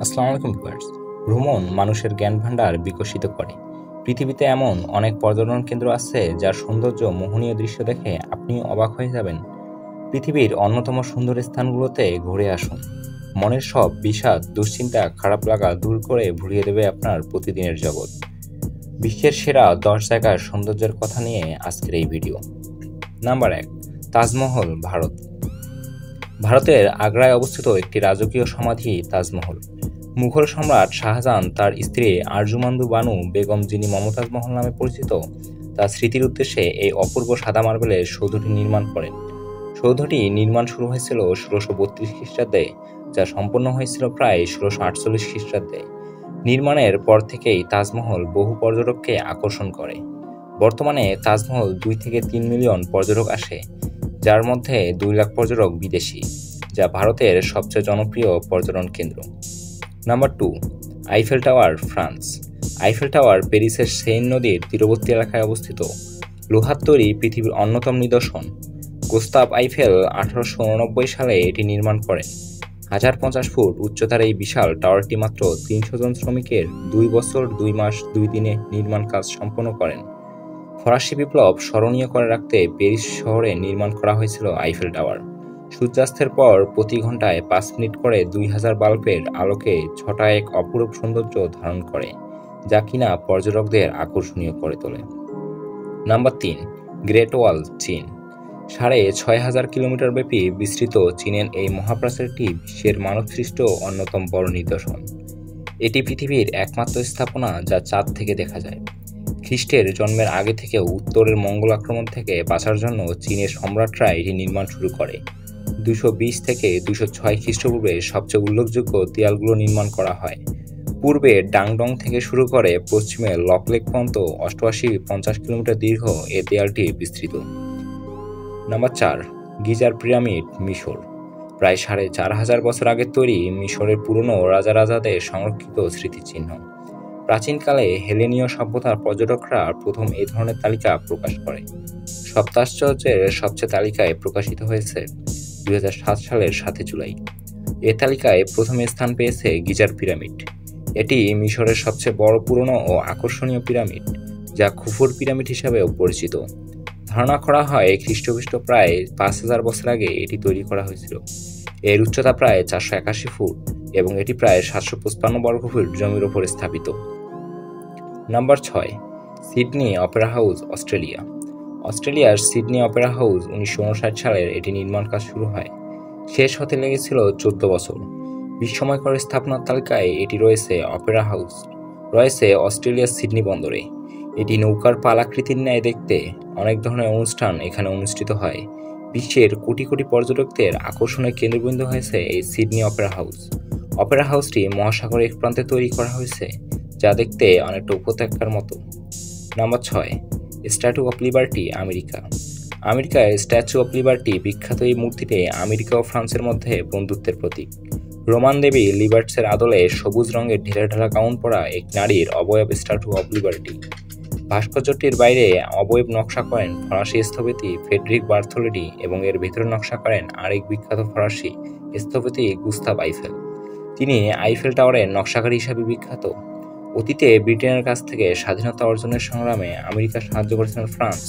আসসালামু আলাইকুম ভিউয়ার্স। ভ্রমণ মানুষের জ্ঞান ভান্ডার বিকশিত করে। পৃথিবীতে এমন অনেক পর্যটন কেন্দ্র আছে যার সৌন্দর্য মোহনীয় দৃশ্য দেখে আপনি অবাক হয়ে যাবেন। পৃথিবীর অন্যতম সুন্দর স্থানগুলোতে ঘুরে আসুন। মনের সব বিষাদ, দুশ্চিন্তা, খারাপ লাগা দূর করে ভুলিয়ে দেবে আপনার প্রতিদিনের জগৎ। বিশ্বের সেরা 10 জায়গার সৌন্দর্যের কথা নিয়ে আজকের এই ভিডিও। নাম্বার 1, তাজমহল, ভারত। ভারতের আগ্রায় অবস্থিত একটি রাজকীয় সমাধি তাজমহল। মুঘল সম্রাট শাহজাহান তার স্ত্রী আরজুমান্দু বানু বেগম, যিনি মমতাজ মহল নামে পরিচিত, তার স্মৃতির উদ্দেশ্যে এই অপূর্ব সাদা মার্বেলের সৌধটি নির্মাণ করেন। সৌধটি নির্মাণ শুরু হয়েছিল 1632 খ্রিস্টাব্দে, যা সম্পন্ন হয়েছিল প্রায় 1648 খ্রিস্টাব্দে। নির্মাণের পর থেকেই তাজমহল বহু পর্যটককে আকর্ষণ করে। বর্তমানে তাজমহল 2 থেকে 3 মিলিয়ন পর্যটক আসে, যার মধ্যে 2 লাখ পর্যটক বিদেশি, যা ভারতের সবচেয়ে জনপ্রিয় পর্যটন কেন্দ্র। Number 2, Eiffel tower, France. Eiffel tower প্যারিসের সেইন নদীর তীরবর্তী এলাকায় অবস্থিত। লোহার তৈরি পৃথিবীর অন্যতম নিদর্শন। গুস্তাভ আইফেল 1889 সালে এটি নির্মাণ করেন। 1050 ফুট উচ্চতার এই বিশাল টাওয়ারটি মাত্র 300 জন শ্রমিকের 2 বছর 2 মাস 2 দিনে নির্মাণ কাজ সম্পন্ন করেন। ফরাসি বিপ্লব স্মরণীয় করে রাখতে প্যারিস শহরে নির্মাণ করা হয়েছিল আইফেল টাওয়ার। সূর্যাস্তের পর প্রতি ঘন্টায় 5 মিনিট করে 2000 বাল্বের আলোকে ছটা এক অপরূপ সৌন্দর্য ধারণ করে, যা কিনা পর্যটকদের আকর্ষণীয় করে তোলে। নাম্বার 3, গ্রেট ওয়াল, চীন। 6500 কিলোমিটার ব্যাপী বিস্তৃত চীনের এই মহাপ্রাচীরটি বিশ্বের মানবসৃষ্ট অন্যতম বড় নিদর্শন। এটি পৃথিবীর একমাত্র স্থাপনা যা চাঁদ থেকে দেখা যায়। খ্রিস্টের জন্মের আগে থেকেও উত্তরের মঙ্গল আক্রমণ থেকে বাঁচার জন্য চীনের সম্রাটরা এটি নির্মাণ শুরু করে। 220 থেকে 206 খ্রিস্টপূর্বে সবচেয়ে উল্লেখযোগ্য দেয়ালগুলো নির্মাণ করা হয়। পূর্বে ডাংডং থেকে শুরু করে পশ্চিমে লকলেক পর্যন্ত 88-50 কিলোমিটার দীর্ঘ এ দেয়ালটি বিস্তৃত। নাম্বার 4, গিজার পিরামিড, মিশর। প্রায় 4500 বছর আগের তৈরি মিশরের পুরনো রাজাদের সংরক্ষিত স্মৃতিচিহ্ন। প্রাচীনকালে হেলেনীয় সভ্যতার পর্যটকরা প্রথম এই ধরনের তালিকা প্রকাশ করে। সপ্তাশ্চর্যের সবচেয়ে তালিকায় প্রকাশিত হয়েছে 2007 সালের 7 জুলাই। এ তালিকায় প্রথমে স্থান পেয়েছে গিজার পিরামিড। এটি মিশরের সবচেয়ে বড়, পুরনো ও আকর্ষণীয় পিরামিড, যা খুফুর পিরামিড হিসাবেও পরিচিত। ধারণা করা হয় খ্রিস্টপূর্ব প্রায় 5000 বছর আগে এটি তৈরি করা হয়েছিল। এর উচ্চতা প্রায় 481 ফুট এবং এটি প্রায় 755 বর্গফুট জমির ওপর স্থাপিত। Number 6, Sydney Opera house, Australia. অস্ট্রেলিয়ার সিডনি অপেরা হাউস 1959 সালের এটি নির্মাণ কাজ শুরু হয়। শেষ হতে লেগেছিল 14 বছর। বিস্ময়কর স্থাপনার তালিকায় এটি রয়েছে। অপেরা হাউস রয়েছে অস্ট্রেলিয়ার সিডনি বন্দরে। এটি নৌকার পালাকৃতির ন্যায় দেখতে। অনেক ধরনের অনুষ্ঠান এখানে অনুষ্ঠিত হয়। বিশ্বের কোটি কোটি পর্যটকদের আকর্ষণের কেন্দ্রবিন্দু হয়েছে এই সিডনি অপেরা হাউস। অপেরা হাউসটি মহাসাগরের এক প্রান্তে তৈরি করা হয়েছে, যা দেখতে অনেকটা উপত্যকার মতো। Number 6, statue of liberty, America. আমেরিকায় স্ট্যাচু অফ লিবার্টি বিখ্যাত। এই মূর্তিটি আমেরিকা ও ফ্রান্সের মধ্যে বন্ধুত্বের প্রতীক। রোমান দেবী লিবার্টসের আদলে সবুজ রঙের ঢিলেঢালা গাউন পরা এক নারীর অবয়ব স্ট্যাচু অফ লিবার্টি। ভাস্কর্যটির বাইরে অবয়ব নকশা করেন ফরাসি স্থপতি ফ্রেডরিক বার্থোলেডি এবং এর ভেতরে নকশা করেন আরেক বিখ্যাত ফরাসি স্থপতি গুস্তাভ আইফেল। তিনি আইফেল টাওয়ারের নকশাকারী হিসাবে বিখ্যাত। অতীতে ব্রিটেনের কাছ থেকে স্বাধীনতা অর্জনের সংগ্রামে আমেরিকা সাহায্য করেছিলেন ফ্রান্স।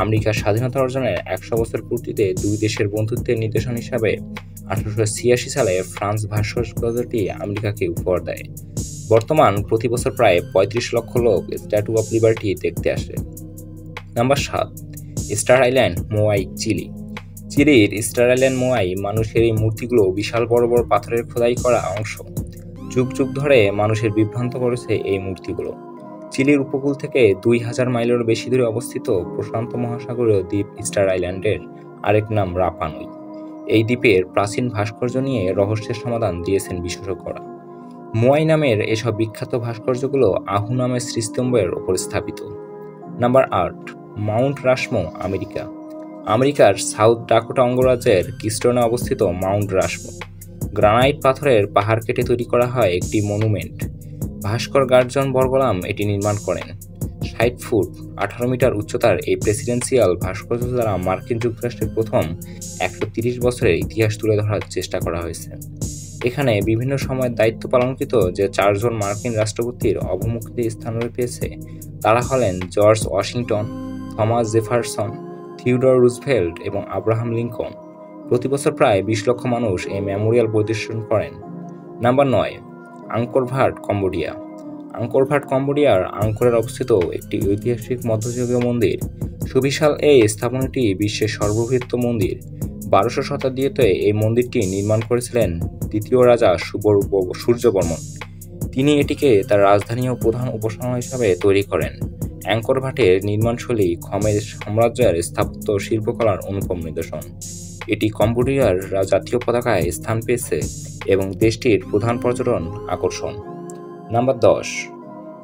আমেরিকার স্বাধীনতা অর্জনের 100 বছর পূর্তিতে দুই দেশের বন্ধুত্বের নিদর্শন হিসাবে 1886 সালে ফ্রান্স ভাস্কর্যটি আমেরিকাকে উপহার দেয়। বর্তমান প্রতি বছর প্রায় 35 লক্ষ লোক স্ট্যাচু অফ লিবার্টি দেখতে আসে। Number 7, Easter Island, Moai, Chile. চিলির স্টার আইল্যান্ড মোয়াই মানুষের এই মূর্তিগুলো বিশাল বড় বড় পাথরের খোদাই করা অংশ। যুগ যুগ ধরে মানুষের বিভ্রান্ত করেছে এই মূর্তিগুলো। চিলির উপকূল থেকে 2000 মাইলেরও বেশি দূরে অবস্থিত প্রশান্ত মহাসাগরীয় দ্বীপ স্টার আইল্যান্ডের আরেক নাম রাপা নুই। এই দ্বীপের প্রাচীন ভাস্কর্য নিয়ে রহস্যের সমাধান দিয়েছেন বিশেষজ্ঞরা। মোয়াই নামের এসব বিখ্যাত ভাস্কর্যগুলো আহু নামের শ্রীস্তম্ভের ওপর স্থাপিত। Number 8, Mount Rushmore, America. আমেরিকার সাউথ ডাকোটা অঙ্গরাজ্যের কিস্টনে অবস্থিত মাউন্ট রাশমো। গ্রানাইট পাথরের পাহাড় কেটে তৈরি করা হয় একটি মনুমেন্ট। ভাস্কর গার্জন বর্গলাম এটি নির্মাণ করেন। 60 ফুট 18 মিটার উচ্চতার এই প্রেসিডেন্সিয়াল ভাস্কর্য দ্বারা মার্কিন যুক্তরাষ্ট্রের প্রথম 130 বছরের ইতিহাস তুলে ধরার চেষ্টা করা হয়েছে। এখানে বিভিন্ন সময় দায়িত্ব পালনকৃত যে 4 জন মার্কিন রাষ্ট্রপতির অবমুক্তিতে স্থান পেয়েছে তারা হলেন George Washington, Thomas Jefferson, Theodore Roosevelt এবং আব্রাহাম লিঙ্কন। প্রতি বছর প্রায় 20 লক্ষ মানুষ এই মেমোরিয়াল পরিদর্শন করেন। Number 9, Angkor Wat, Cambodia. Angkor Wat কম্বোডিয়ার আঙ্করে অবস্থিত একটি ঐতিহাসিক মধ্যযুগীয় মন্দির। সুবিশাল এই স্থাপনাটি বিশ্বের সর্ববৃহৎ মন্দির। 12শো শতাব্দীতে এই মন্দিরটি নির্মাণ করেছিলেন দ্বিতীয় রাজা সূর্যবর্মন। তিনি এটিকে তার রাজধানী ও প্রধান উপাসনা হিসাবে তৈরি করেন। অ্যাঙ্কর ভাটের নির্মাণশৈলী খমের সাম্রাজ্যের স্থাপত্য শিল্পকলার অনুপম নিদর্শন। এটি কম্বোডিয়ার জাতীয় পতাকায় স্থান পেয়েছে এবং দেশটির প্রধান পর্যটন আকর্ষণ। নাম্বার 10,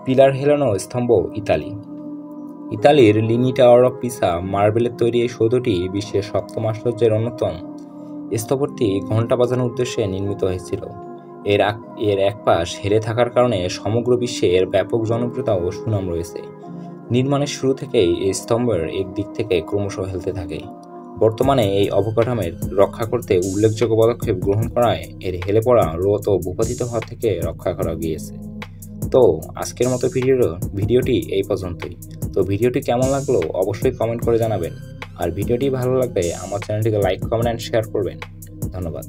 পিলার হেলানো স্তম্ভ, ইতালি। ইতালির লিনি টাওয়ার অফ পিসা মার্বেলের তৈরি এই সৌধটি বিশ্বের 7ম আশ্চর্যের অন্যতম। স্তম্ভটি ঘণ্টা বাজানোর উদ্দেশ্যে নির্মিত হয়েছিল। এর এক পাশ হেলে থাকার কারণে সমগ্র বিশ্বে এর ব্যাপক জনপ্রিয়তা ও সুনাম রয়েছে। নির্মাণের শুরু থেকেই এই স্তম্ভের এক দিক থেকে ক্রমশ হেলতে থাকে। বর্তমানে এই অবকাঠামোর রক্ষা করতে উল্লেখযোগ্য পদক্ষেপ গ্রহণ করায় এর হেলে পড়া, রোত ও ভূপাতিত হওয়া থেকে রক্ষা করা গিয়েছে। তো আজকের মতো ভিডিওটি এই পর্যন্তই। তো ভিডিওটি কেমন লাগলো অবশ্যই কমেন্ট করে জানাবেন। আর ভিডিওটি ভালো লাগলে আমার চ্যানেলটিকে লাইক, কমেন্ট অ্যান্ড শেয়ার করবেন। ধন্যবাদ।